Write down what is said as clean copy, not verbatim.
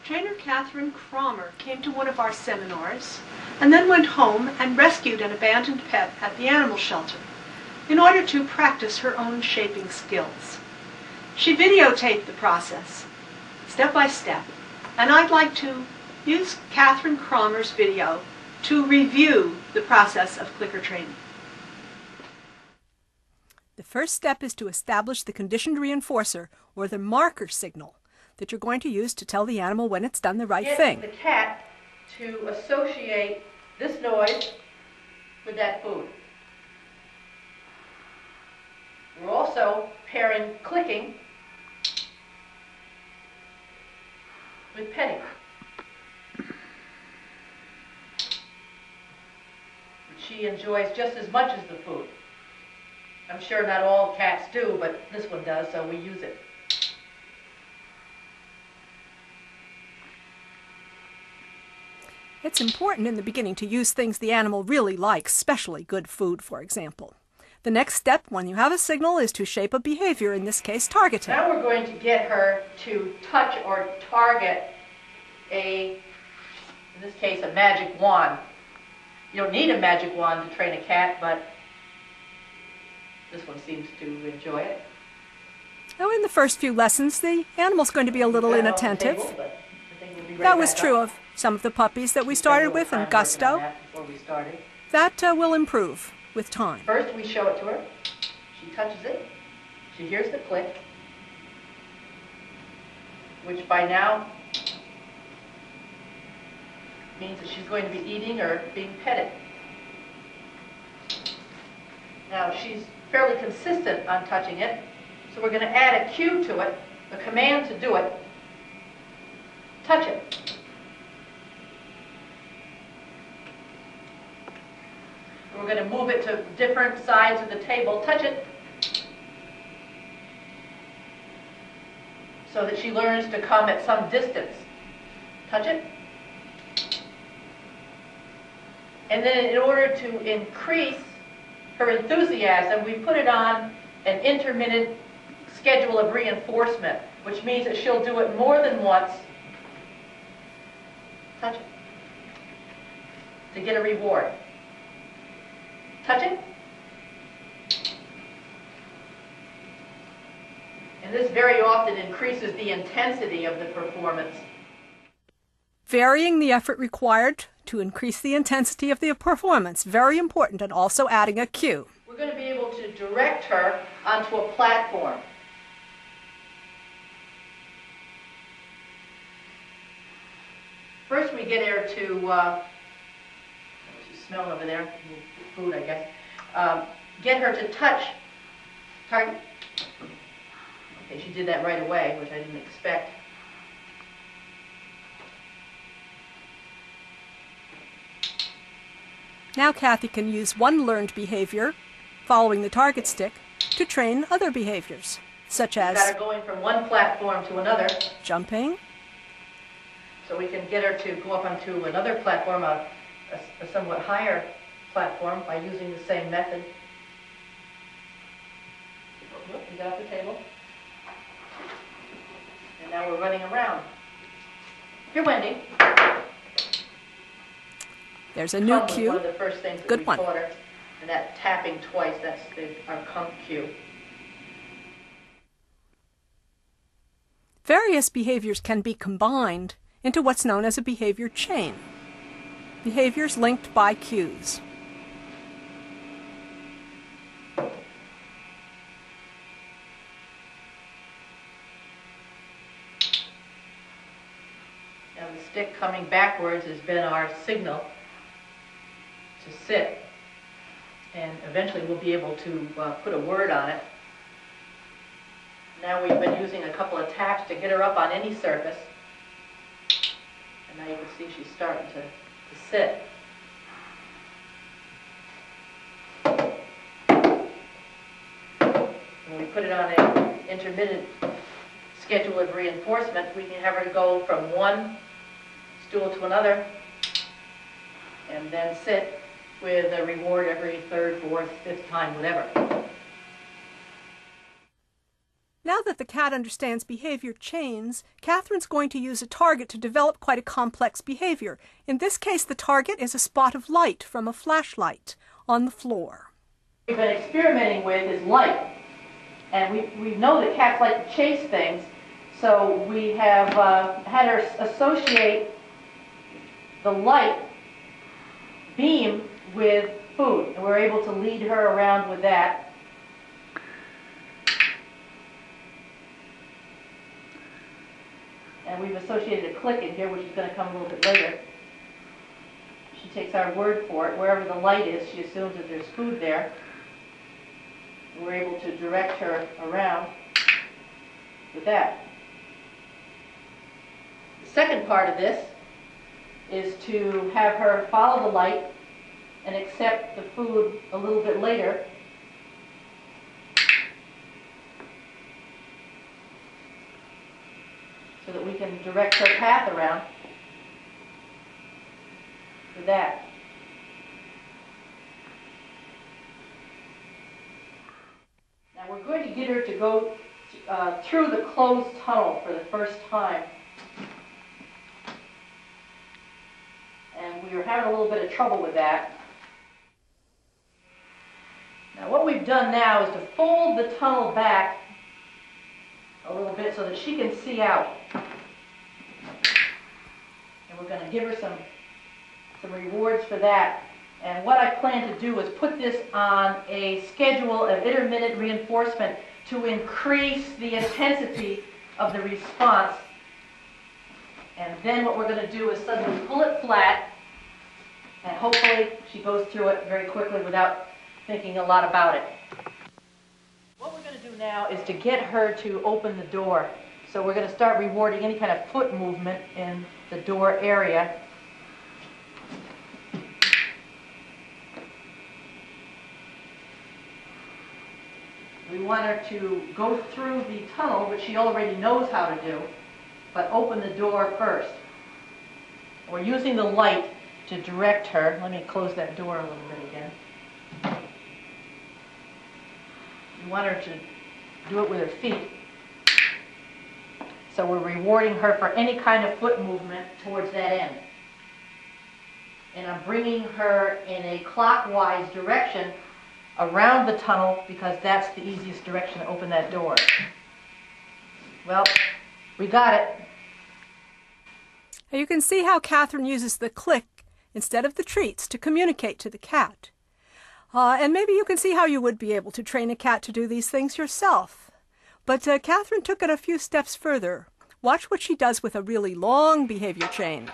Trainer Catherine Crawmer came to one of our seminars and then went home and rescued an abandoned pet at the animal shelter in order to practice her own shaping skills. She videotaped the process, step by step, and I'd like to use Catherine Crawmer's video to review the process of clicker training. The first step is to establish the conditioned reinforcer, or the marker signal, that you're going to use to tell the animal when it's done the right thing. Get the cat to associate this noise with that food. We're also pairing clicking with petting, which she enjoys just as much as the food. I'm sure not all cats do, but this one does, so we use it. It's important in the beginning to use things the animal really likes, especially good food, for example. The next step, when you have a signal, is to shape a behavior, in this case, targeting. Now we're going to get her to touch or target in this case, a magic wand. You don't need a magic wand to train a cat, but this one seems to enjoy it. Now, in the first few lessons, the animal's going to be a little inattentive. That was true of some of the puppies that we started with in Gusto. That will improve with time. First, we show it to her. She touches it. She hears the click, which by now means that she's going to be eating or being petted. Now, she's fairly consistent on touching it, so we're going to add a cue to it, a command to do it. Touch it. We're going to move it to different sides of the table. Touch it. So that she learns to come at some distance. Touch it. And then in order to increase her enthusiasm, we put it on an intermittent schedule of reinforcement, which means that she'll do it more than once. Touch it. To get a reward. Touch it. And this very often increases the intensity of the performance. Varying the effort required to increase the intensity of the performance, very important, and also adding a cue. We're going to be able to direct her onto a platform. First we get her to, she's smelling over there, food I guess, get her to touch target. Okay, she did that right away, which I didn't expect. Now Kathy can use one learned behavior, following the target stick, to train other behaviors, such as got her going from one platform to another. Jumping. So we can get her to go up onto another platform, a somewhat higher platform, by using the same method. Whoop, you got off the table. And now we're running around. Here, Wendy. There's a new cue. One of the first things that we taught her, and that tapping twice, that's our come cue. Various behaviors can be combined into what's known as a behavior chain. Behaviors linked by cues. Now the stick coming backwards has been our signal to sit, and eventually we'll be able to put a word on it. Now we've been using a couple of taps to get her up on any surface, and now you can see she's starting to sit. When we put it on an intermittent schedule of reinforcement, we can have her go from one stool to another and then sit with a reward every third, fourth, fifth time, whatever. Now that the cat understands behavior chains, Catherine's going to use a target to develop quite a complex behavior. In this case, the target is a spot of light from a flashlight on the floor. What we've been experimenting with is light. And we know that cats like to chase things, so we have had her associate the light beam with food. And we're able to lead her around with that. And we've associated a click in here, which is going to come a little bit later. She takes our word for it. Wherever the light is, she assumes that there's food there. And we're able to direct her around with that. The second part of this is to have her follow the light and accept the food a little bit later. So that we can direct her path around with that. Now we're going to get her to go through the closed tunnel for the first time. And we were having a little bit of trouble with that. Now what we've done now is to fold the tunnel back a little bit so that she can see out. And we're going to give her some rewards for that. And what I plan to do is put this on a schedule of intermittent reinforcement to increase the intensity of the response. And then what we're going to do is suddenly pull it flat, and hopefully she goes through it very quickly without thinking a lot about it. What we're going to do now is to get her to open the door. So we're going to start rewarding any kind of foot movement in the door area. We want her to go through the tunnel, which she already knows how to do, but open the door first. We're using the light to direct her. Let me close that door a little bit again. We want her to do it with her feet. So we're rewarding her for any kind of foot movement towards that end. And I'm bringing her in a clockwise direction around the tunnel because that's the easiest direction to open that door. Well, we got it. Now you can see how Catherine uses the click instead of the treats to communicate to the cat. And maybe you can see how you would be able to train a cat to do these things yourself. But Catherine took it a few steps further. Watch what she does with a really long behavior chain.